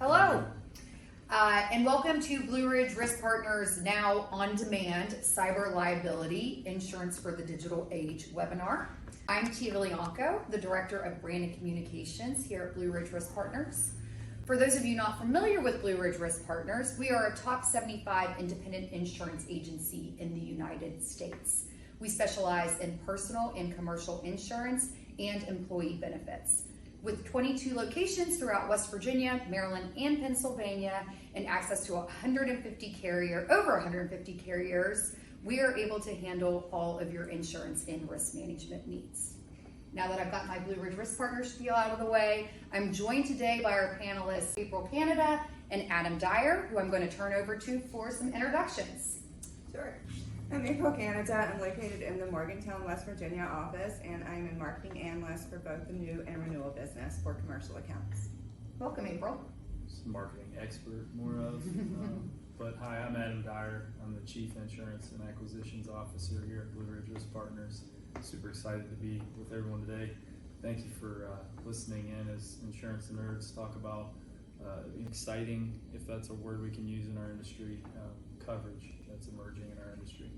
Hello, and welcome to Blue Ridge Risk Partners Now On Demand Cyber Liability Insurance for the Digital Age webinar. I'm Tia Vilianco, the Director of Brand and Communications here at Blue Ridge Risk Partners. For those of you not familiar with Blue Ridge Risk Partners, we are a top 75 independent insurance agency in the United States. We specialize in personal and commercial insurance and employee benefits. With 22 locations throughout West Virginia, Maryland, and Pennsylvania, and access to over 150 carriers, we are able to handle all of your insurance and risk management needs. Now that I've got my Blue Ridge Risk Partners spiel out of the way, I'm joined today by our panelists, April Canada and Adam Dyer, who I'm going to turn over to for some introductions. Sure. I'm April Canada. I'm located in the Morgantown, West Virginia office, and I'm a marketing analyst for both the new and renewal business for commercial accounts. Welcome, April. Marketing expert, more of. But hi, I'm Adam Dyer. I'm the Chief Insurance and Acquisitions Officer here at Blue Ridge Risk Partners. Super excited to be with everyone today. Thank you for listening in as insurance nerds talk about exciting, if that's a word we can use in our industry, coverage that's emerging in our industry.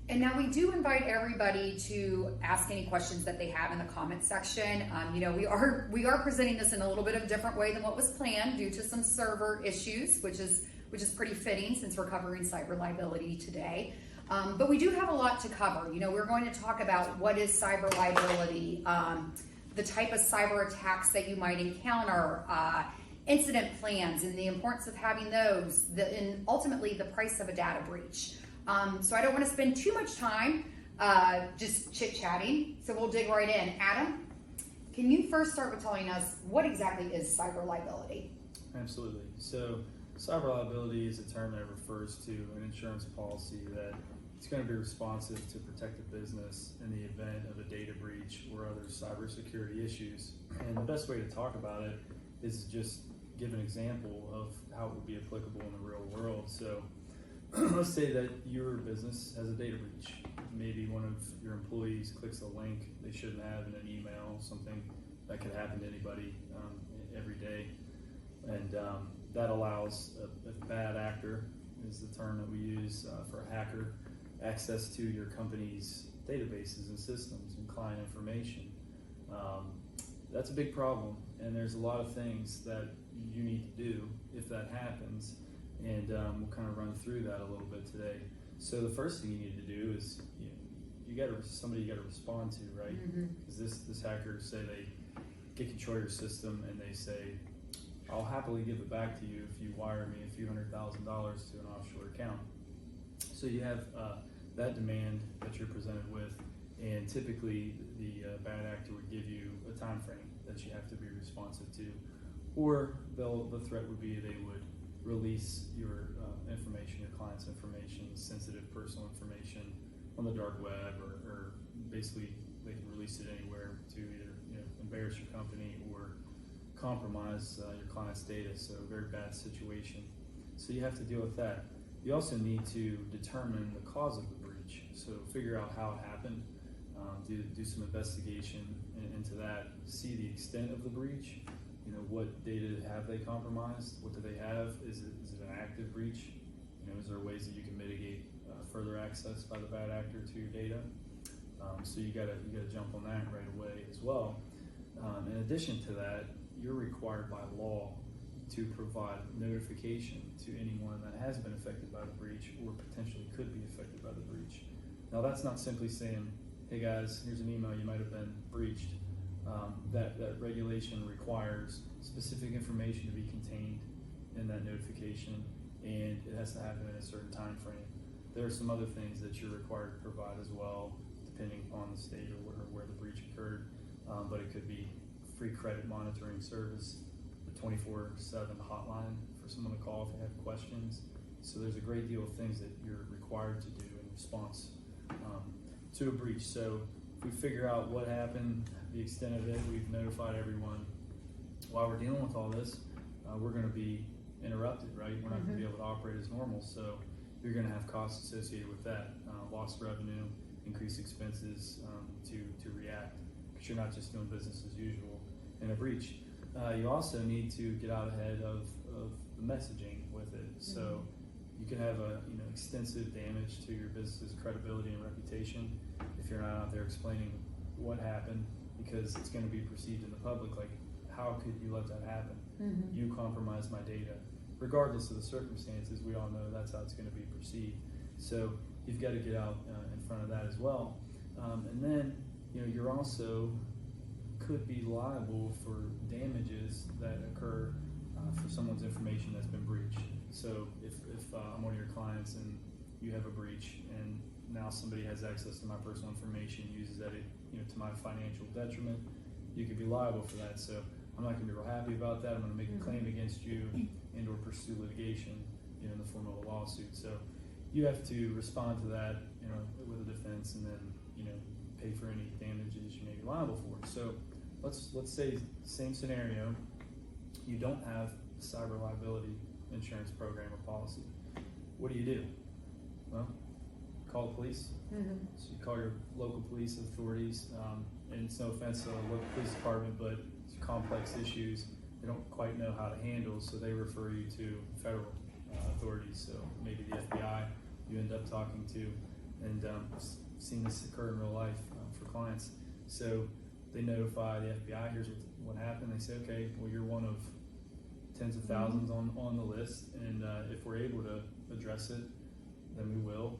And now we do invite everybody to ask any questions that they have in the comment section. We are presenting this in a little bit of a different way than what was planned due to some server issues, which is pretty fitting since we're covering cyber liability today. But we do have a lot to cover. We're going to talk about what is cyber liability, the type of cyber attacks that you might encounter, incident plans and the importance of having those, and ultimately the price of a data breach. So I don't want to spend too much time just chit-chatting, so we'll dig right in. Adam, can you first start with telling us what exactly is cyber liability? Absolutely. So cyber liability is a term that refers to an insurance policy that it's going to be responsive to protect the business in the event of a data breach or other cybersecurity issues. And the best way to talk about it is just give an example of how it would be applicable in the real world. So let's say that your business has a data breach. Maybe one of your employees clicks a link they shouldn't have in an email, something that could happen to anybody every day. And that allows a bad actor, is the term that we use for a hacker, access to your company's databases and systems and client information. That's a big problem, and there's a lot of things that you need to do if that happens, and we'll kind of run through that a little bit today. So the first thing you need to do is you got somebody you got to respond to, right? Because this hacker say they get control of your system and they say, I'll happily give it back to you if you wire me a few $100,000 to an offshore account. So you have that demand that you're presented with, and typically the bad actor would give you a time frame that you have to be responsive to, or the threat would be they would release your information, your client's information, sensitive personal information on the dark web, or basically they can release it anywhere to either embarrass your company or compromise your client's data. So a very bad situation. So you have to deal with that. You also need to determine the cause of the breach. So figure out how it happened, do some investigation into that, see the extent of the breach. What data have they compromised? What do they have? Is it an active breach? Is there ways that you can mitigate further access by the bad actor to your data? So you gotta jump on that right away as well. In addition to that, you're required by law to provide notification to anyone that has been affected by the breach or potentially could be affected by the breach. Now that's not simply saying, hey guys, here's an email, you might have been breached. That regulation requires specific information to be contained in that notification, and it has to happen in a certain time frame. There are some other things that you're required to provide as well, depending on the state or where the breach occurred, but it could be free credit monitoring service, the 24/7 hotline for someone to call if they have questions. So there's a great deal of things that you're required to do in response to a breach. So if we figure out what happened, the extent of it, we've notified everyone. While we're dealing with all this, we're going to be interrupted, right? We're not going to be able to operate as normal. So you're going to have costs associated with that, lost revenue, increased expenses to react, because you're not just doing business as usual in a breach. you also need to get out ahead of the messaging with it. So you can have extensive damage to your business's credibility and reputation if you're not out there explaining what happened, because it's going to be perceived in the public like, how could you let that happen? You compromised my data. Regardless of the circumstances, we all know that's how it's going to be perceived. So you've got to get out in front of that as well. And then, you're also could be liable for damages that occur for someone's information that's been breached. So if I'm one of your clients and you have a breach and now somebody has access to my personal information, uses that to my financial detriment, you could be liable for that. So I'm not going to be real happy about that. I'm going to make a claim against you and or pursue litigation in the form of a lawsuit. So you have to respond to that with a defense, and then pay for any damages you may be liable for. So let's say same scenario, you don't have a cyber liability insurance program or policy. What do? Well, call the police. So you call your local police authorities, and it's no offense to the local police department, but it's complex issues they don't quite know how to handle, so they refer you to federal authorities. So maybe the FBI you end up talking to, and seen this occur in real life for clients. So they notify the FBI, here's what happened. They say, okay, well, you're one of tens of thousands on the list, and if we're able to address it, then we will.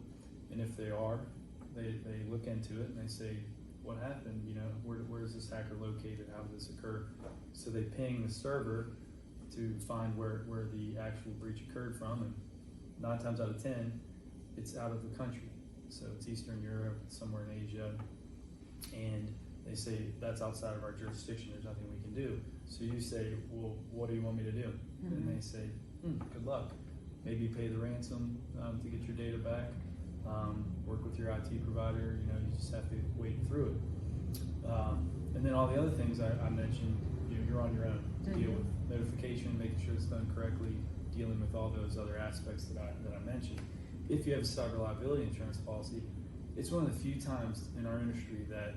And if they are, they look into it and they say, what happened? Where is this hacker located? How did this occur? So they ping the server to find where the actual breach occurred from, and 9 times out of 10, it's out of the country. So it's Eastern Europe, somewhere in Asia, and they say that's outside of our jurisdiction, there's nothing we can do. So you say, well, what do you want me to do? And they say, good luck. Maybe pay the ransom to get your data back, work with your IT provider, you just have to wade through it. And then all the other things I mentioned, you're on your own to deal with. Notification, making sure it's done correctly, dealing with all those other aspects that I mentioned. If you have a cyber liability insurance policy, it's one of the few times in our industry that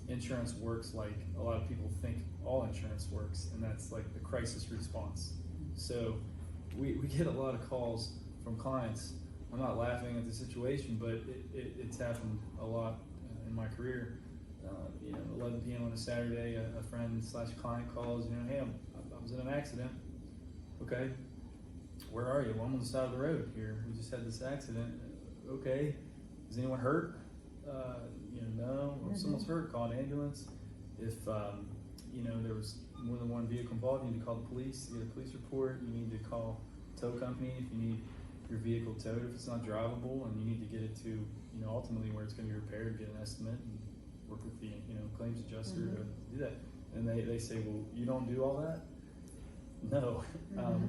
insurance works like a lot of people think all insurance works, and that's like the crisis response. So we get a lot of calls from clients. I'm not laughing at the situation, but it's happened a lot in my career. 11 p.m. on a Saturday, a friend / client calls, hey, I was in an accident. Okay, where are you? Well, I'm on the side of the road here. We just had this accident. Okay, is anyone hurt? No. Well, if someone's hurt, call an ambulance. If there was more than one vehicle involved, you need to call the police to get a police report. You need to call a tow company if you need your vehicle towed if it's not drivable, and you need to get it to ultimately where it's going to be repaired, get an estimate, and work with the claims adjuster to do that. And they say, well, you don't do all that? No,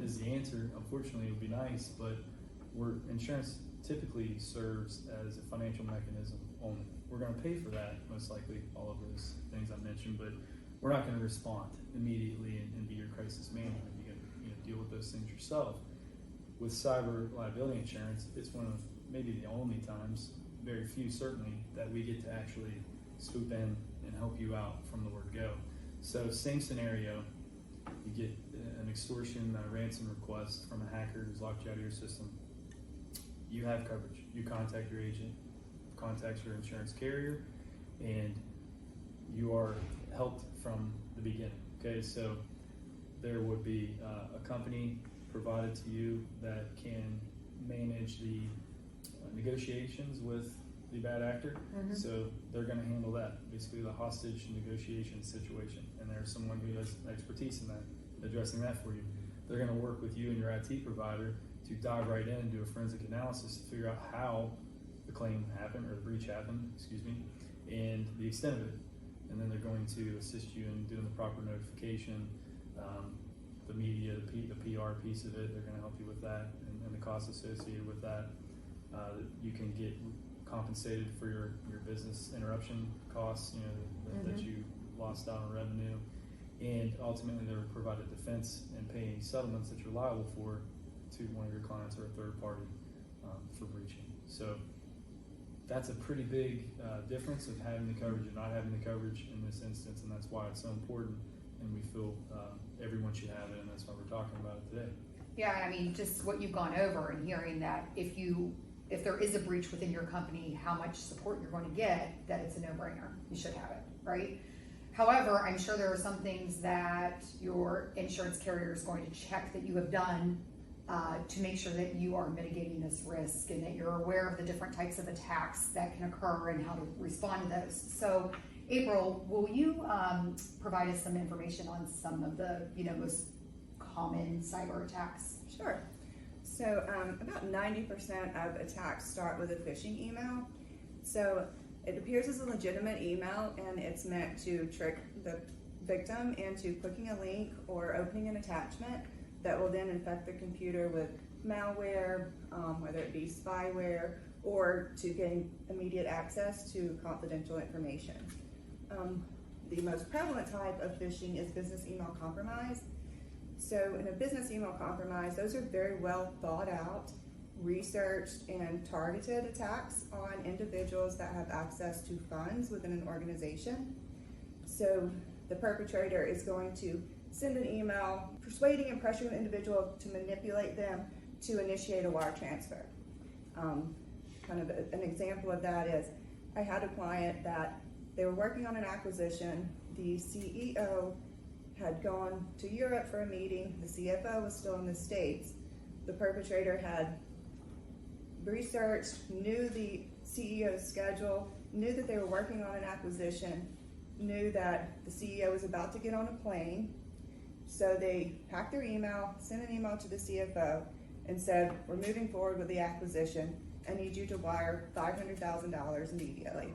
is the answer. Unfortunately, it would be nice, but insurance typically serves as a financial mechanism only. We're going to pay for that, most likely, all of those things I mentioned, but we're not going to respond immediately and be your crisis management. You can deal with those things yourself. With cyber liability insurance, it's one of maybe the only times, very few certainly, that we get to actually swoop in and help you out from the word go. So same scenario, you get an extortion, a ransom request from a hacker who's locked you out of your system. You have coverage. You contact your agent, contacts your insurance carrier, and you are helped from the beginning. Okay, so there would be a company provided to you that can manage the negotiations with the bad actor. So they're going to handle that, basically the hostage negotiation situation, and there's someone who has expertise in that, addressing that for you. They're going to work with you and your IT provider to dive right in and do a forensic analysis to figure out how the claim happened, or the breach happened, and the extent of it. And then they're going to assist you in doing the proper notification, the media, the PR piece of it. They're going to help you with that, and the costs associated with that. You can get compensated for your business interruption costs, that you lost out on revenue, and ultimately they'll provide a defense and pay any settlements that you're liable for to one of your clients or a third party for breaching. So that's a pretty big difference of having the coverage and not having the coverage in this instance, and that's why it's so important and we feel everyone should have it, and that's why we're talking about it today. Yeah, I mean, just what you've gone over and hearing that if there is a breach within your company, how much support you're going to get, that it's a no-brainer. You should have it, right? However, I'm sure there are some things that your insurance carrier is going to check that you have done to make sure that you are mitigating this risk and that you're aware of the different types of attacks that can occur and how to respond to those. So, April, will you provide us some information on some of the most common cyber attacks? Sure. So about 90% of attacks start with a phishing email. So it appears as a legitimate email, and it's meant to trick the victim into clicking a link or opening an attachment that will then infect the computer with malware, whether it be spyware, or to gain immediate access to confidential information. The most prevalent type of phishing is business email compromise. So in a business email compromise, those are very well thought out, researched, and targeted attacks on individuals that have access to funds within an organization. So the perpetrator is going to send an email persuading and pressuring the individual to manipulate them to initiate a wire transfer. Kind of an example of that is, I had a client that they were working on an acquisition. The CEO had gone to Europe for a meeting. The CFO was still in the States. The perpetrator had researched, knew the CEO's schedule, knew that they were working on an acquisition, knew that the CEO was about to get on a plane. So they packed their email, sent an email to the CFO, and said, "We're moving forward with the acquisition. I need you to wire $500,000 immediately.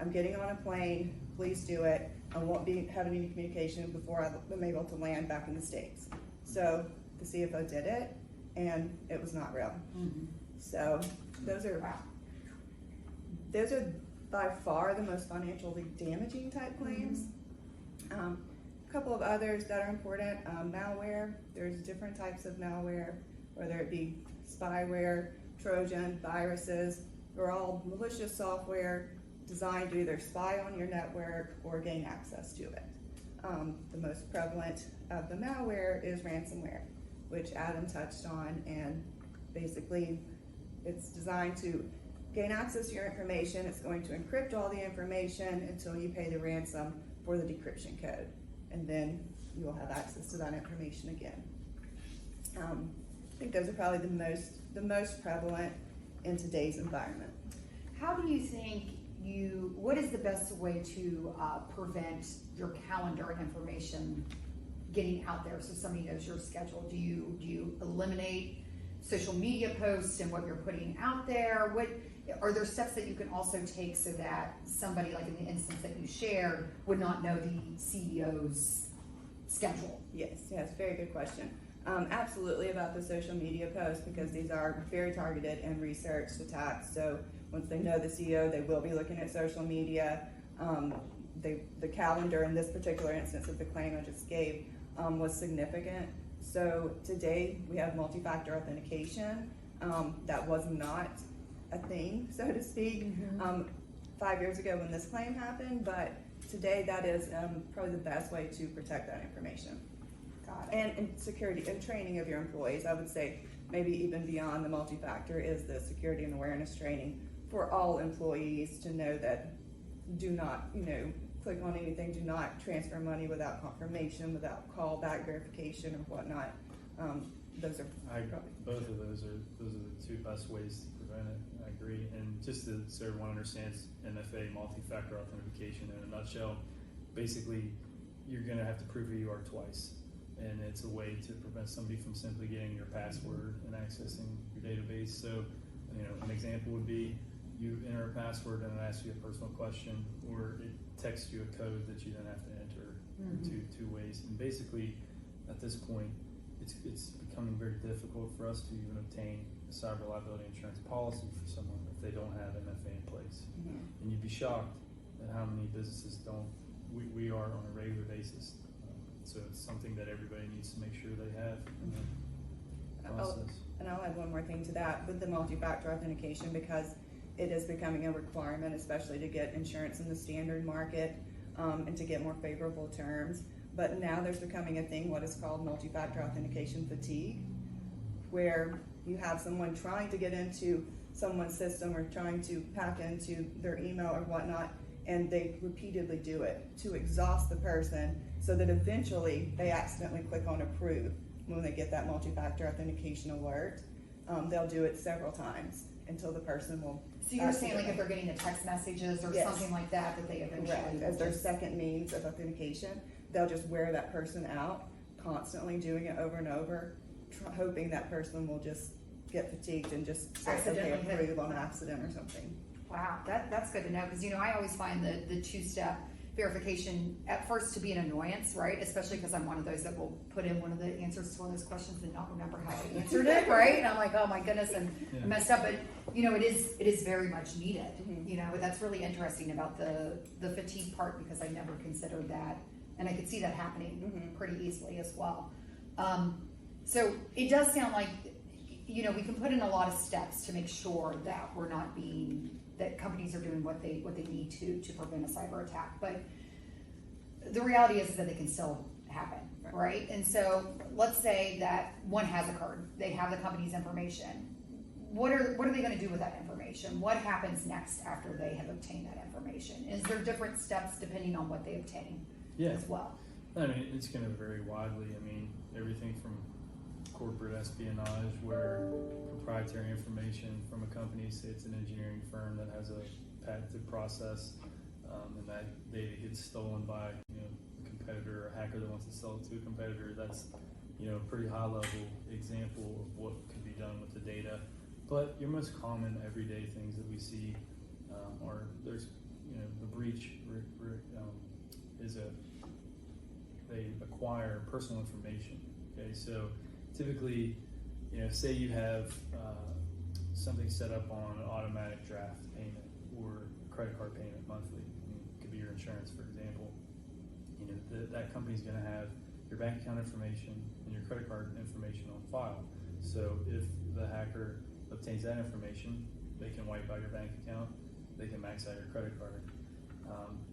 I'm getting on a plane. Please do it. I won't be having any communication before I'm able to land back in the States." So the CFO did it, and it was not real. Mm-hmm. So those are by far the most financially damaging type claims. Mm-hmm. A couple of others that are important, malware. There's different types of malware, whether it be spyware, Trojan, viruses. They're all malicious software designed to either spy on your network or gain access to it. The most prevalent of the malware is ransomware, which Adam touched on, and basically it's designed to gain access to your information. It's going to encrypt all the information until you pay the ransom for the decryption code, and then you will have access to that information again. I think those are probably the most prevalent in today's environment. How do you think what is the best way to prevent your calendar and information getting out there so somebody knows your schedule? Do you eliminate social media posts and what you're putting out there? What are there steps that you can also take so that somebody, like in the instance that you shared, would not know the CEO's schedule? Yes, very good question. Absolutely about the social media posts, because these are very targeted and researched attacks. So once they know the CEO, they will be looking at social media. The calendar in this particular instance of the claim I just gave was significant. So today we have multi-factor authentication. That was not a thing, so to speak, 5 years ago when this claim happened, but today that is probably the best way to protect that information. Got it. And security and training of your employees, I would say maybe even beyond the multi-factor is the security and awareness training for all employees to know that do not, click on anything, do not transfer money without confirmation, without callback verification or whatnot. Both of those are the two best ways to prevent it. I agree. And just so everyone understands MFA, multi-factor authentication in a nutshell, basically you're going to have to prove who you are twice. And it's a way to prevent somebody from simply getting your password and accessing your database. So, an example would be you enter a password and it asks you a personal question, or it texts you a code that you then have to enter in two ways. And basically, at this point, it's becoming very difficult for us to even obtain a cyber liability insurance policy for someone if they don't have MFA in place. And you'd be shocked at how many businesses don't. We are on a regular basis. So it's something that everybody needs to make sure they have in the process. And I'll add one more thing to that with the multi-factor authentication, because it is becoming a requirement, especially to get insurance in the standard market and to get more favorable terms. but now there's becoming a thing, what is called multi-factor authentication fatigue, where you have someone trying to get into someone's system or trying to hack into their email or whatnot, and they repeatedly do it to exhaust the person so that eventually they accidentally click on approve when they get that multi-factor authentication alert. They'll do it several times until the person will. So you're saying like if they're getting the text messages or Yes. something like that, that they eventually Correct. will As their just- second means of authentication, they'll just wear that person out, constantly doing it over and over, hoping that person will just get fatigued and just say, okay, Accidentally hit. approve on accident or something. Wow, that's good to know, because I always find the two-step verification at first to be an annoyance, right? Especially because I'm one of those that will put in one of the answers to one of those questions and not remember how I answered it, right? And I'm like, oh my goodness, and Yeah. I messed up. But it is very much needed. Mhm. But that's really interesting about the fatigue part, because I never considered that, and I could see that happening Mhm. pretty easily as well. So it does sound like we can put in a lot of steps to make sure that we're not that companies are doing what they need to prevent a cyber attack. But the reality is that they can still happen, right? And so let's say that one has occurred. They have the company's information. What are they going to do with that information? What happens next after they have obtained that information? Is there different steps depending on what they obtain Yeah. as well? I mean, it's going to vary widely. I mean, everything from corporate espionage, where proprietary information from a company, say it's an engineering firm that has a patented process, and that data gets stolen by a competitor or a hacker that wants to sell it to a competitor. That's a pretty high level example of what could be done with the data. But your most common everyday things that we see are there's the breach is they acquire personal information. Okay, so typically, say you have something set up on an automatic draft payment or credit card payment monthly. It could be your insurance, for example. That company's going to have your bank account information and your credit card information on file. So if the hacker obtains that information, they can wipe out your bank account, they can max out your credit card.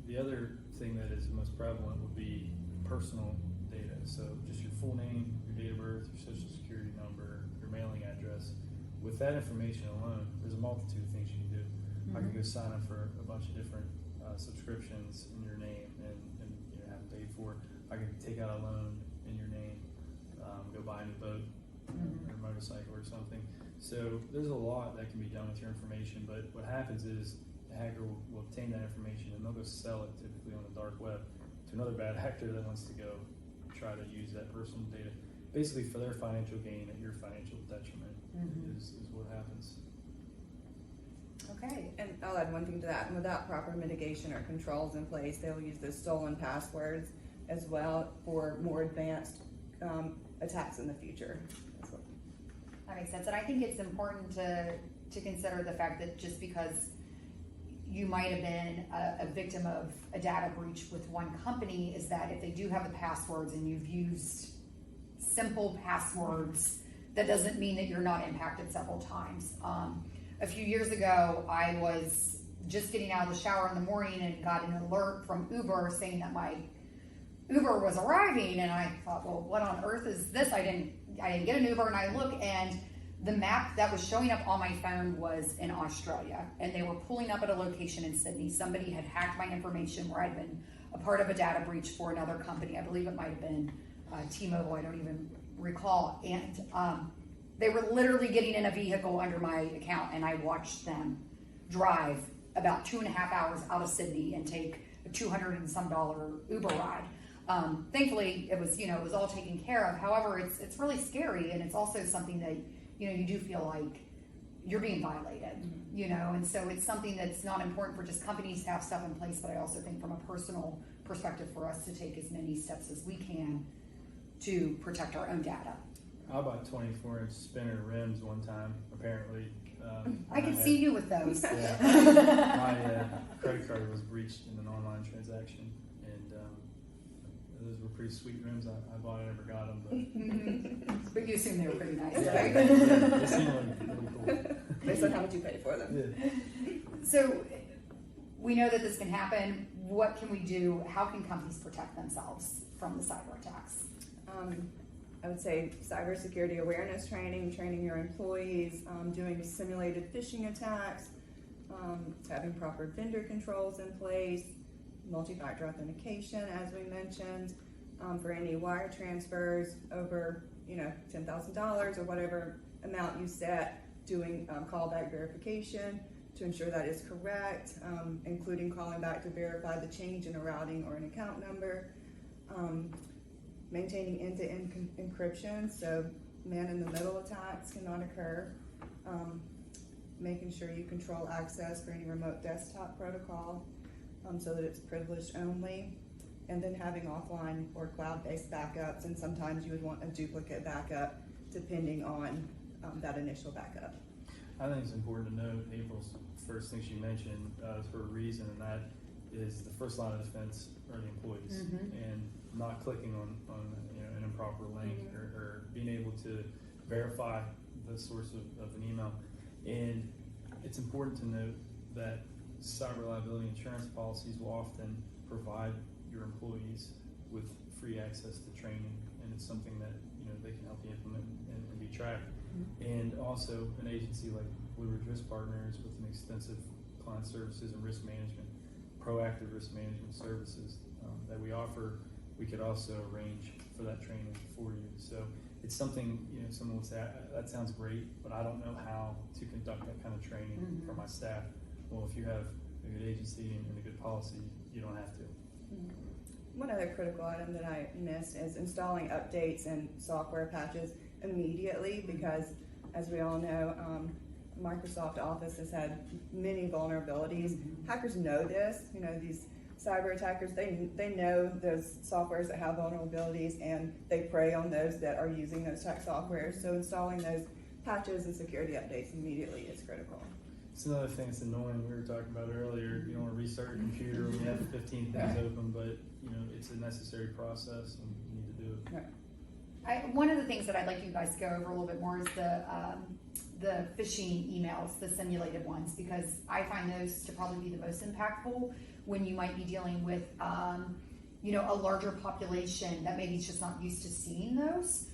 The other thing that is most prevalent would be personal data. So just your full name, your date of birth, your social security number, your mailing address. With that information alone, there's a multitude of things you can do. I can go sign up for a bunch of different subscriptions in your name and have them paid for. I can take out a loan in your name, go buy a new boat or motorcycle or something. So there's a lot that can be done with your information, but what happens is the hacker will obtain that information and they'll go sell it, typically on the dark web, to another bad actor that wants to go try to use that personal data, basically for their financial gain at your financial detriment. Is what happens. Okay. And I'll add one thing to that. Without proper mitigation or controls in place, they'll use those stolen passwords as well for more advanced attacks in the future. That makes sense. And I think it's important to consider the fact that just because you might have been a victim of a data breach with one company, is that if they do have the passwords and you've used simple passwords, that doesn't mean that you're not impacted several times. A few years ago, I was just getting out of the shower in the morning and got an alert from Uber saying that my Uber was arriving, and I thought, well, what on earth is this? I didn't get an Uber, and I look, and the map that was showing up on my phone was in Australia, and they were pulling up at a location in Sydney. Somebody had hacked my information where I'd been a part of a data breach for another company. I believe it might have been T-Mobile, I don't even recall. And they were literally getting in a vehicle under my account, and I watched them drive about 2.5 hours out of Sydney and take a $200 and some Uber ride. Thankfully, it was all taken care of. However, it's really scary, and it's also something that you do feel like you're being violated, and so it's something that's not important for just companies to have stuff in place, but I also think from a personal perspective for us to take as many steps as we can to protect our own data. I bought 24-inch spinner rims one time, apparently. I could see you with those. Yeah, my credit card was breached in an online transaction, and those were pretty sweet rims. I bought it, never got them, but But you assume they were pretty nice, yeah, right? they seem really cool. Based on how much you pay for them. Yeah. So we know that this can happen. what can we do? How can companies protect themselves from the cyber attacks? I would say cybersecurity awareness training, training your employees, doing simulated phishing attacks, having proper vendor controls in place, multi-factor authentication, as we mentioned, for any wire transfers over, $10,000 or whatever amount you set, doing callback verification to ensure that is correct, including calling back to verify the change in a routing or an account number, maintaining end-to-end encryption so man-in-the-middle attacks cannot occur, making sure you control access for any remote desktop protocol so that it's privileged only, and then having offline or cloud-based backups, and sometimes you would want a duplicate backup depending on that initial backup. I think it's important to note April's first thing she mentioned for a reason, and that is the first line of defense are the employees, and not clicking on an improper link or being able to verify the source of an email. And it's important to note that cyber liability insurance policies will often provide your employees with free access to training, and it's something that they can help you implement and be tracked. And also an agency like Blue Ridge Risk Partners with an extensive client services and risk management, proactive risk management services that we offer, we could also arrange for that training for you. So it's something, someone would say, that sounds great, but I don't know how to conduct that kind of training for my staff. Well, if you have a good agency and a good policy, you don't have to. One other critical item that I missed is installing updates and software patches immediately, because as we all know, Microsoft Office has had many vulnerabilities. Hackers know this, these cyber attackers, they know those softwares that have vulnerabilities, and they prey on those that are using those tech softwares. So installing those patches and security updates immediately is critical. It's another thing that's annoying. We were talking about earlier. You don't want to restart your computer when you have 15 things open, but it's a necessary process, and you need to do it. Right. One of the things that I'd like you guys to go over a little bit more is the phishing emails, the simulated ones, because I find those to probably be the most impactful when you might be dealing with a larger population that maybe is just not used to seeing those.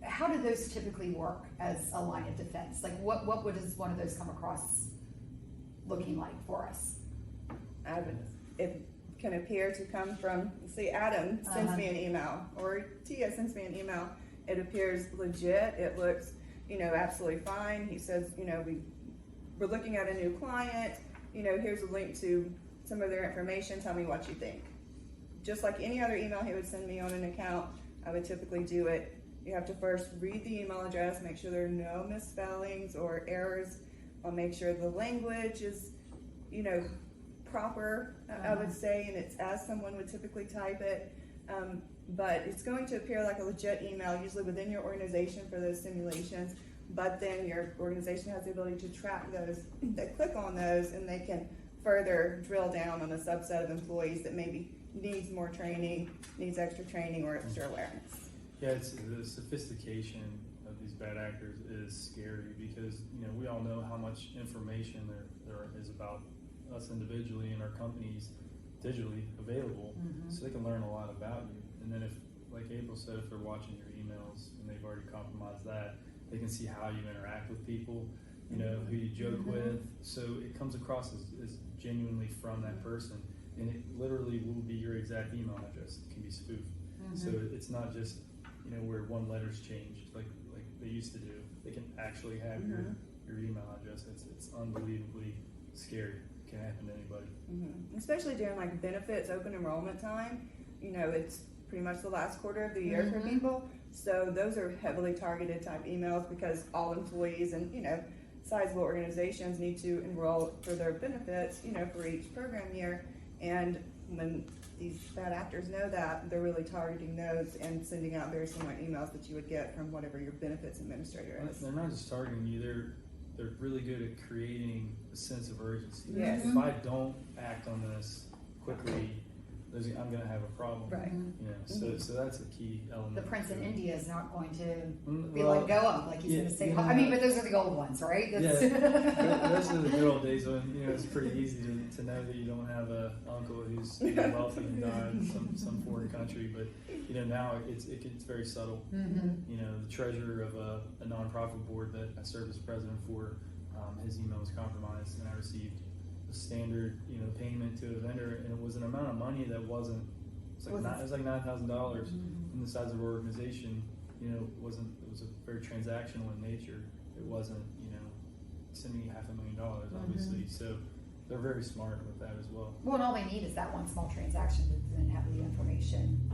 How do those typically work as a line of defense? Like what does one of those come across looking like for us? It can appear to come from, say, Adam sends me an email, or Tia sends me an email. It appears legit. It looks, absolutely fine. He says, we're looking at a new client. Here's a link to some of their information. Tell me what you think. Just like any other email he would send me on an account, I would typically do it. You have to first read the email address, make sure there are no misspellings or errors. I'll make sure the language is, proper, I would say, and it's as someone would typically type it. But it's going to appear like a legit email, usually within your organization for those simulations. But then your organization has the ability to track those that click on those, and they can further drill down on a subset of employees that maybe needs more training, needs extra training or extra awareness. Yeah, it's the sophistication of these bad actors is scary, because we all know how much information there is about us individually and our companies digitally available, so they can learn a lot about you. And then if, like April said, if they're watching your emails and they've already compromised that, they can see how you interact with people, who you joke with. So it comes across as genuinely from that person, and it literally will be your exact email address. It can be spoofed. So it's not just where one letter's changed like they used to do. They can actually have your email address. It's unbelievably scary. It can happen to anybody. Especially during like benefits open enrollment time. It's pretty much the last quarter of the year for people. So those are heavily targeted type emails, because all employees and sizable organizations need to enroll for their benefits, for each program year. And when these bad actors know that, they're really targeting those and sending out very similar emails that you would get from whatever your benefits administrator is. They're not just targeting you, they're really good at creating a sense of urgency. Yes. If I don't act on this quickly, there's I'm going to have a problem. Right. You know, so that's a key element. The prince in India is not going to be Well, let go of, like he's going to say. yeah. I mean, but those are the old ones, right? That's Those are the good old days when it's pretty easy to know that you don't have a uncle who's wealthy and died in some foreign country. But now it gets very subtle. Mm-hmm. The treasurer of a nonprofit board that I served as president for, his email was compromised, and I received a standard payment to a vendor, and it was an amount of money that wasn't. It was like $9,000, Mm-hmm. and the size of our organization. It was a very transactional in nature. It wasn't sending me $500,000 obviously. Mm-hmm. So they're very smart with that as well. Well, and all they need is that one small transaction to then have the information.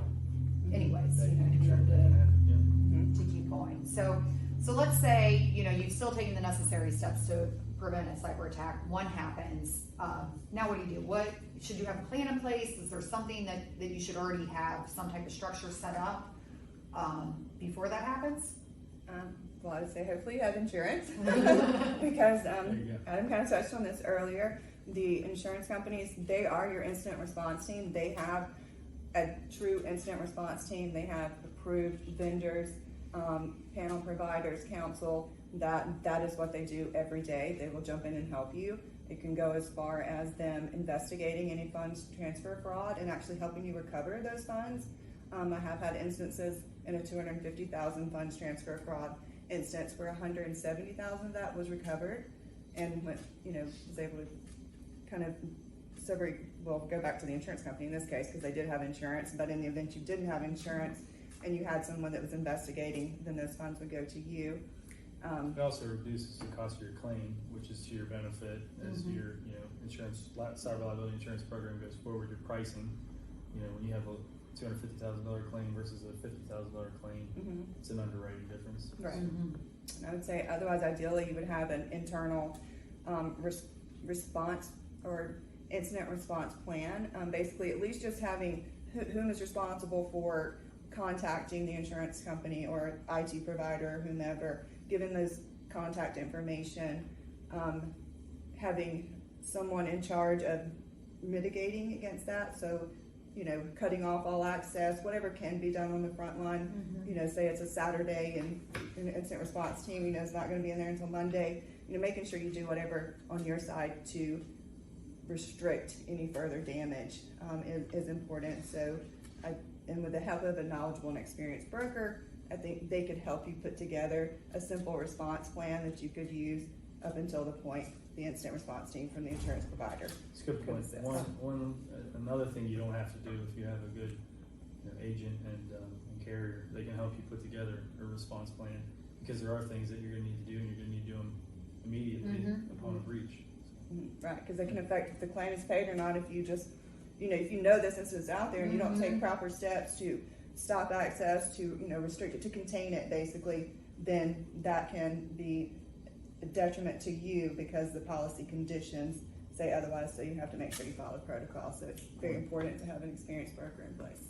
Anyways, That to can be track able that, yeah. to keep going. So let's say you've still taken the necessary steps to prevent a cyber attack. One happens. Now what do you do? What should you have a plan in place? Is there something that you should already have some type of structure set up before that happens? Well, I would say hopefully you have insurance because Adam kind of touched on this earlier. The insurance companies, they are your incident response team. They have a true incident response team. They have approved vendors, panel providers, counsel. That is what they do every day. They will jump in and help you. It can go as far as them investigating any funds transfer fraud and actually helping you recover those funds. I have had instances in a $250,000 funds transfer fraud instance where $170,000 of that was recovered, and was able to kind of go back to the insurance company in this case because they did have insurance. But in the event you didn't have insurance and you had someone that was investigating, then those funds would go to you. It also reduces the cost of your claim, which is to your benefit as your insurance cyber liability insurance program goes forward. Your pricing, when you have a $250,000 claim versus a $50,000 claim, it's an underwriting difference. Right. Mm-hmm. I would say otherwise, ideally, you would have an internal response or incident response plan. Basically, at least just having whom is responsible for contacting the insurance company or IT provider or whomever, given those contact information, having someone in charge of mitigating against that. So, cutting off all access, whatever can be done on the front line. Say it's a Saturday and an incident response team, is not going to be in there until Monday. Making sure you do whatever on your side to restrict any further damage is important. So, and with the help of a knowledgeable and experienced broker, I think they could help you put together a simple response plan that you could use up until the point the incident response team from the insurance provider. It's a good point. Another thing you don't have to do if you have a good agent and carrier, they can help you put together a response plan because there are things that you're going to need to do and you're going to need to do them immediately upon a breach. Right, because they can affect if the claim is paid or not. If you just, if you know this instance is out there and you don't take proper steps to stop access, to restrict it, to contain it, basically, then that can be a detriment to you because the policy conditions say otherwise. So you have to make sure you follow protocol. So it's very important to have an experienced broker in place.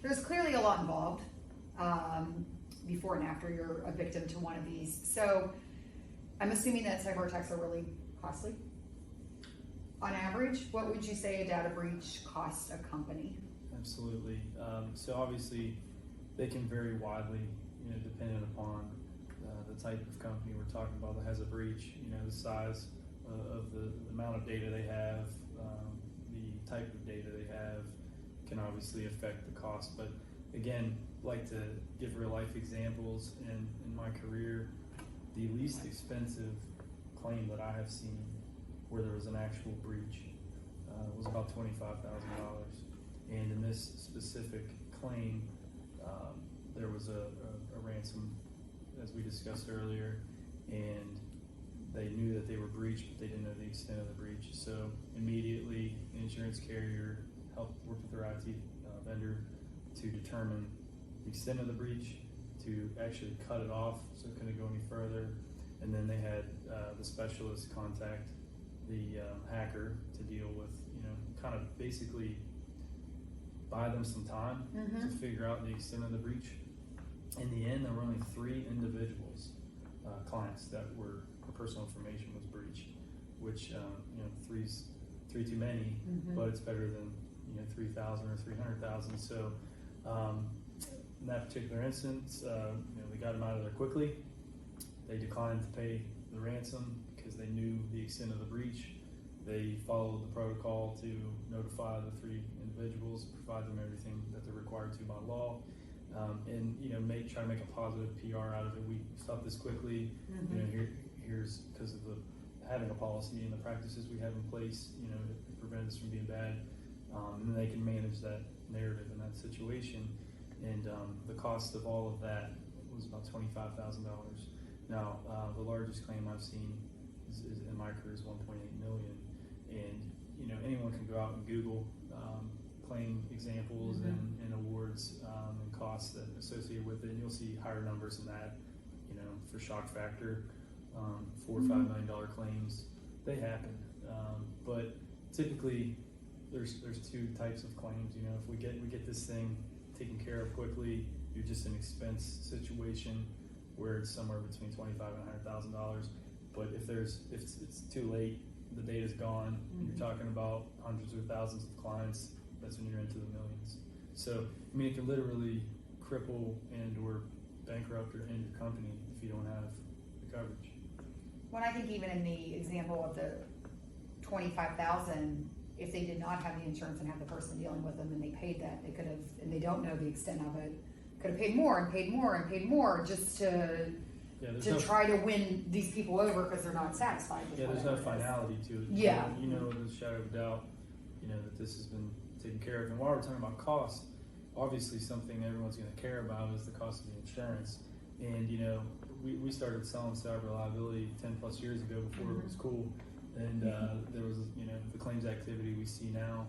There's clearly a lot involved before and after you're a victim to one of these. So I'm assuming that cyber attacks are really costly. On average, what would you say a data breach costs a company? Absolutely. So obviously, they can vary widely, depending upon the type of company we're talking about that has a breach. The size of the amount of data they have, the type of data they have, can obviously affect the cost. But again, like to give real life examples. In my career, the least expensive claim that I have seen where there was an actual breach was about $25,000. And in this specific claim, there was a ransom, as we discussed earlier, and they knew that they were breached, but they didn't know the extent of the breach. So immediately, the insurance carrier helped work with their IT vendor to determine the extent of the breach, to actually cut it off so it couldn't go any further. And then they had the specialist contact the hacker to deal with, kind of basically buy them some time to figure out the extent of the breach. In the end, there were only 3 individuals, clients, that were personal information was breached, which 3's too many, but it's better than $3,000 or $300,000. So in that particular instance, they got him out of there quickly. They declined to pay the ransom because they knew the extent of the breach. They followed the protocol to notify the 3 individuals, provide them everything that they're required to by law, and try to make a positive PR out of it. We stopped this quickly. Here's because of having a policy and the practices we have in place. To prevent this from being bad, and then they can manage that narrative in that situation. And the cost of all of that was about $25,000. Now, the largest claim I've seen is in my career is $1.8 million. And anyone can go out and Google claim examples and awards and costs that associated with it, and you'll see higher numbers than that. For shock factor, $4 or $5 million claims, they happen. But typically, there's 2 types of claims. If we get this thing taken care of quickly, you're just an expense situation where it's somewhere between $25,000 and $100,000. But if it's too late, the data's gone, and you're talking about hundreds or thousands of clients, that's when you're into the millions. So, it can literally cripple and or bankrupt or end your company if you don't have the coverage. When I think even in the example of the $25,000, if they did not have the insurance and have the person dealing with them and they paid that, they could have, and they don't know the extent of it, could have paid more and paid more and paid more just to try to win these people over because they're not satisfied with there's no finality to it. Yeah. There's a shadow of doubt, that this has been taken care of. And while we're talking about cost, obviously something everyone's going to care about is the cost of the insurance. And, we started selling cyber liability 10 plus years ago before it was cool. And there was, the claims activity we see now.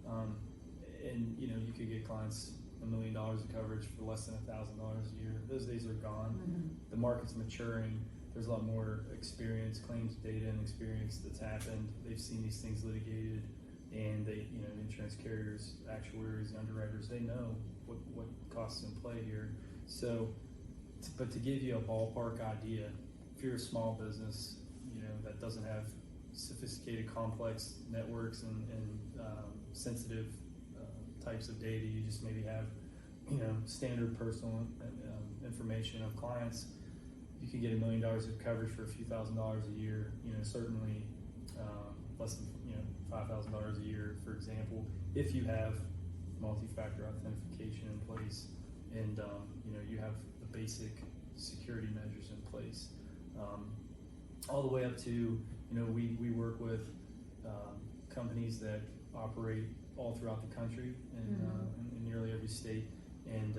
And, you could get clients $1 million of coverage for less than $1,000 a year. Those days are gone. The market's maturing. There's a lot more experience, claims data and experience that's happened. They've seen these things litigated, and they, insurance carriers, actuaries, underwriters, they know what costs in play here. So, but to give you a ballpark idea, if you're a small business, that doesn't have sophisticated, complex networks and sensitive types of data, you just maybe have standard personal information of clients, you can get $1 million of coverage for a few $1,000s a year. Certainly less than $5,000 a year, for example, if you have multi-factor authentication in place and you have the basic security measures in place, all the way up to we work with companies that operate all throughout the country and in nearly every state, and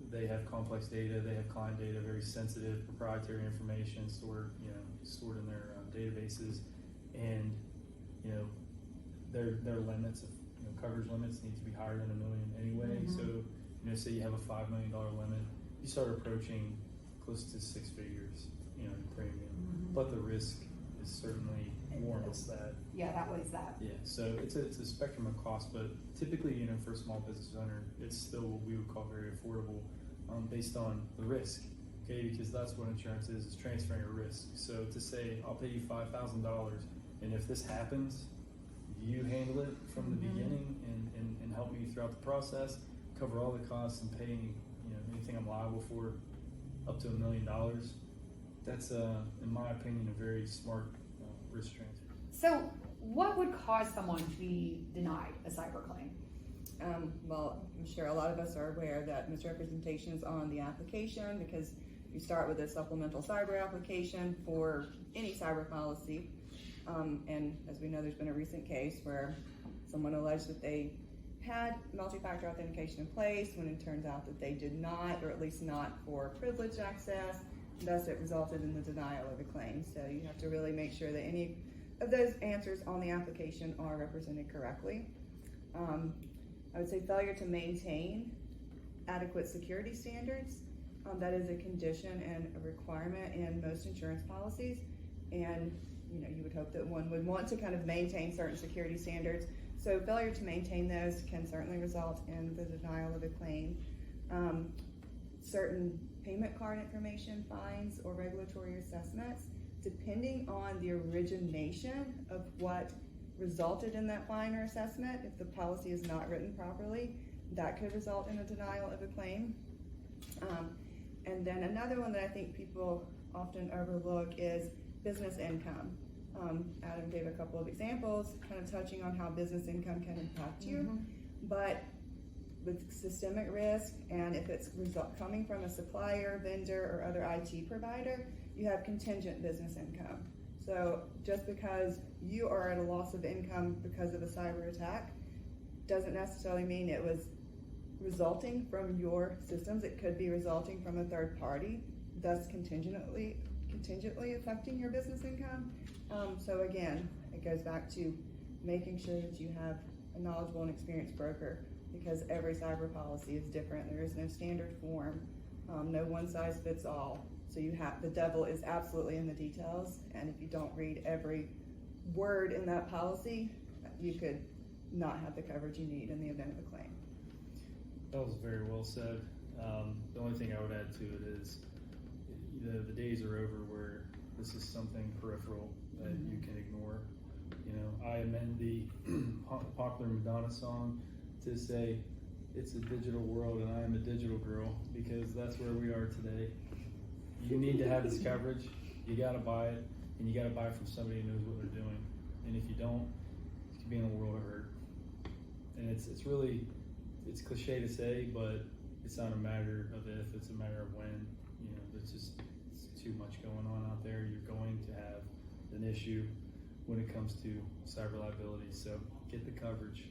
they have complex data, they have client data, very sensitive proprietary information stored in their databases, and their limits of coverage limits need to be higher than $1 million anyway. So say you have a $5 million limit, you start approaching close to 6 figures in premium, but the risk is certainly warrants that. Yeah, that weighs that. Yeah, so it's a spectrum of cost, but typically, for a small business owner, it's still what we would call very affordable, based on the risk. Okay, because that's what insurance is transferring a risk. So to say, I'll pay you $5,000, and if this happens, you handle it from the beginning and help me throughout the process, cover all the costs and pay anything I'm liable for up to $1 million. That's, in my opinion, a very smart risk transfer. So what would cause someone to be denied a cyber claim? Well, I'm sure a lot of us are aware that misrepresentation is on the application, because you start with a supplemental cyber application for any cyber policy. And as we know, there's been a recent case where someone alleged that they had multi-factor authentication in place when it turns out that they did not, or at least not for privileged access. Thus, it resulted in the denial of the claim. So you have to really make sure that any of those answers on the application are represented correctly. I would say failure to maintain adequate security standards. That is a condition and a requirement in most insurance policies. And you would hope that one would want to kind of maintain certain security standards. So failure to maintain those can certainly result in the denial of a claim. Certain payment card information, fines, or regulatory assessments, depending on the origination of what resulted in that fine or assessment, if the policy is not written properly, that could result in a denial of a claim. And then another one that I think people often overlook is business income. Adam gave a couple of examples, kind of touching on how business income can impact you, but with systemic risk, and if it's coming from a supplier, vendor, or other IT provider, you have contingent business income. So just because you are at a loss of income because of a cyber attack doesn't necessarily mean it was resulting from your systems. It could be resulting from a third party, thus contingently affecting your business income. So again, it goes back to making sure that you have a knowledgeable and experienced broker, because every cyber policy is different. There is no standard form, no one size fits all. So the devil is absolutely in the details, and if you don't read every word in that policy, you could not have the coverage you need in the event of a claim. That was very well said. The only thing I would add to it is the days are over where this is something peripheral that you can ignore. You know, I amend the popular Madonna song to say it's a digital world and I am a digital girl, because that's where we are today. You need to have this coverage, you gotta buy it, and you gotta buy it from somebody who knows what they're doing. And if you don't, you could be in a world of hurt. And it's cliche to say, but it's not a matter of if, it's a matter of when. You know, it's too much going on out there. You're going to have an issue when it comes to cyber liability. So get the coverage,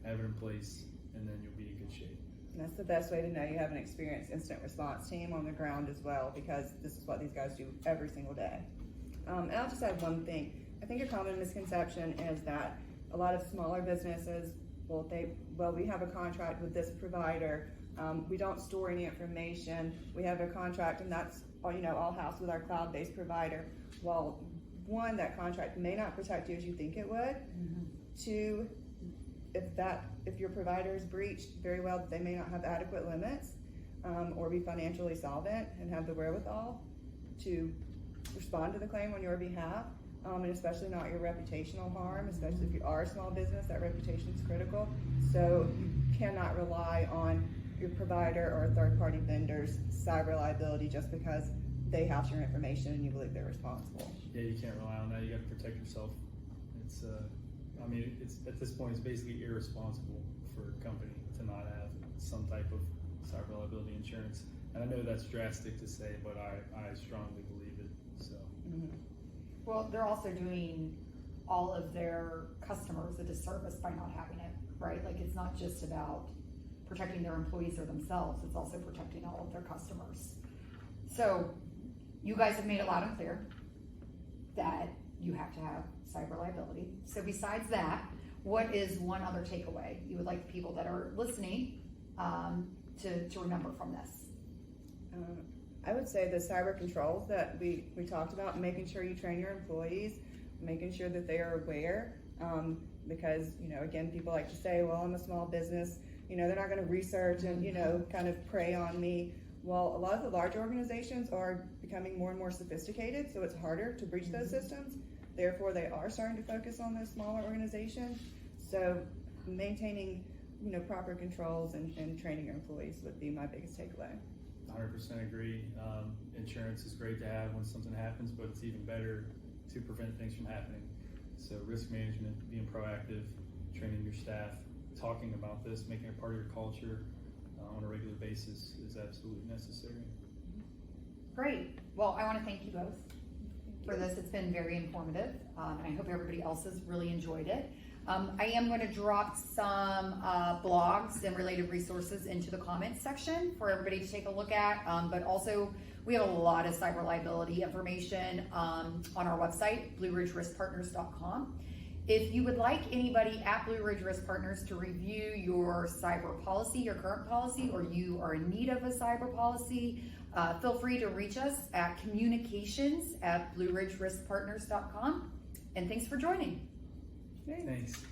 have it in place, and then you'll be in good shape. And that's the best way to know you have an experienced incident response team on the ground as well, because this is what these guys do every single day. And I'll just add one thing. I think a common misconception is that a lot of smaller businesses, we have a contract with this provider. We don't store any information. We have a contract, and that's all house with our cloud-based provider. Well, one, that contract may not protect you as you think it would. Two, if your provider is breached, very well, they may not have adequate limits or be financially solvent and have the wherewithal to respond to the claim on your behalf, and especially not your reputational harm, especially if you are a small business, that reputation is critical. So you cannot rely on your provider or third-party vendor's cyber liability just because they house your information and you believe they're responsible. Yeah, you can't rely on that. You got to protect yourself. It's at this point, it's basically irresponsible for a company to not have some type of cyber liability insurance. And I know that's drastic to say, but I strongly believe it. So. Well, they're also doing all of their customers a disservice by not having it, right? Like, it's not just about protecting their employees or themselves, it's also protecting all of their customers. So you guys have made it loud and clear that you have to have cyber liability. So besides that, what is one other takeaway you would like the people that are listening to remember from this? I would say the cyber controls that we talked about, making sure you train your employees, making sure that they are aware, because, again, people like to say, well, I'm a small business, they're not going to research and, kind of prey on me. Well, a lot of the large organizations are becoming more and more sophisticated, so it's harder to breach those systems. Therefore, they are starting to focus on those smaller organizations. So maintaining, proper controls and training your employees would be my biggest takeaway. 100% agree. Insurance is great to have when something happens, but it's even better to prevent things from happening. So risk management, being proactive, training your staff, talking about this, making it part of your culture on a regular basis is absolutely necessary. Great. Well, I want to thank you both for this. It's been very informative, and I hope everybody else has really enjoyed it. I am going to drop some blogs and related resources into the comments section for everybody to take a look at, but also we have a lot of cyber liability information on our website, blueridgeriskpartners.com. If you would like anybody at Blue Ridge Risk Partners to review your cyber policy, your current policy, or you are in need of a cyber policy, feel free to reach us at communications@blueridgeriskpartners.com. And thanks for joining. Thanks.